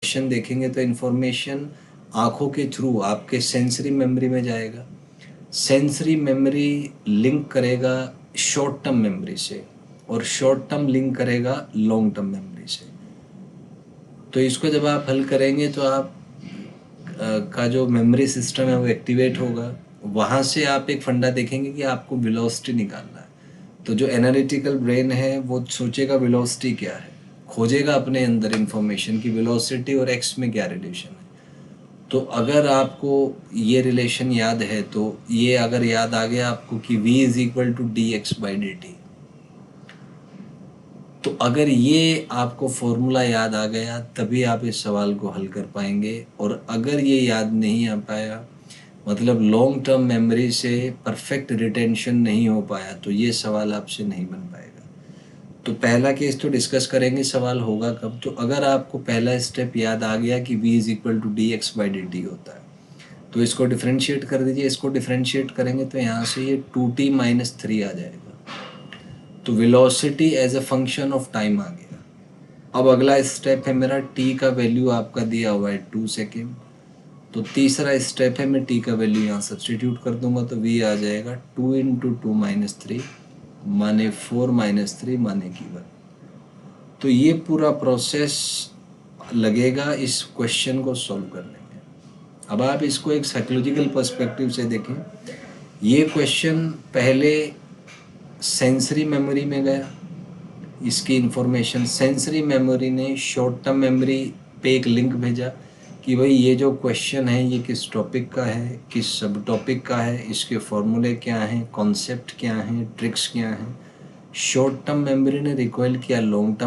Question देखेंगे तो information आँखों के थ्रू आपके सेंसरी मेमोरी में जाएगा। सेंसरी मेमोरी लिंक करेगा शॉर्ट टर्म मेमोरी से और शॉर्ट टर्म लिंक करेगा लॉन्ग टर्म मेमोरी से। तो इसको जब आप हल करेंगे तो आप का जो मेमोरी सिस्टम है वो एक्टिवेट होगा। वहाँ से आप एक फंडा देखेंगे कि आपको वेलोसिटी निकालना है। तो जो एनालिटिकल ब्रेन है वो सोचेगा वेलोसिटी क्या है, खोजेगा अपने अंदर इंफॉर्मेशन की वेलोसिटी और एक्स में क्या रिलेशन है। तो अगर आपको ये रिलेशन याद है तो ये अगर याद आ गया आपको कि v is equal to d x by d t, तो अगर ये आपको फॉर्मूला याद आ गया तभी आप इस सवाल को हल कर पाएंगे। और अगर ये याद नहीं आ पाया, मतलब लॉन्ग टर्म मेमोरी से परफेक्ट रिटेंशन नहीं हो पाया, तो ये सवाल आपसे नहीं बन पाएगा। तो पहला केस तो डिस्कस करेंगे, सवाल होगा कब। तो अगर आपको पहला स्टेप याद आ गया कि v is equal to d x by d t होता है, तो इसको डिफरेंशिएट कर दीजिए। इसको डिफरेंशिएट करेंगे तो यहाँ से ये 2t माइनस 3 आ जाएगा। तो velocity as a function of time आ गया। अब अगला स्टेप है मेरा, t का वैल्यू आपका दिया हुआ है 2 सेकेंड। तो तीसरा स्टेप है, मैं t का वैल्यू यहाँ सब्सटीट्यूट कर दूंगा तो v आ जाएगा 2 इंटू 2 माइनस 3 माने 4 माइनस 3 माने कि 1। तो ये पूरा प्रोसेस लगेगा इस क्वेश्चन को सॉल्व करने में। अब आप इसको एक साइकोलॉजिकल पर्सपेक्टिव से देखें। ये क्वेश्चन पहले सेंसरी मेमोरी में गया, इसकी इंफॉर्मेशन सेंसरी मेमोरी ने शॉर्ट टर्म मेमोरी पे एक लिंक भेजा कि भाई ये जो क्वेश्चन है ये किस टॉपिक का है, किस सब टॉपिक का है, इसके फॉर्मूले क्या हैं, कॉन्सेप्ट क्या हैं, ट्रिक्स क्या हैं। शॉर्ट टर्म मेमोरी ने रिकॉइल किया लॉन्ग टर्म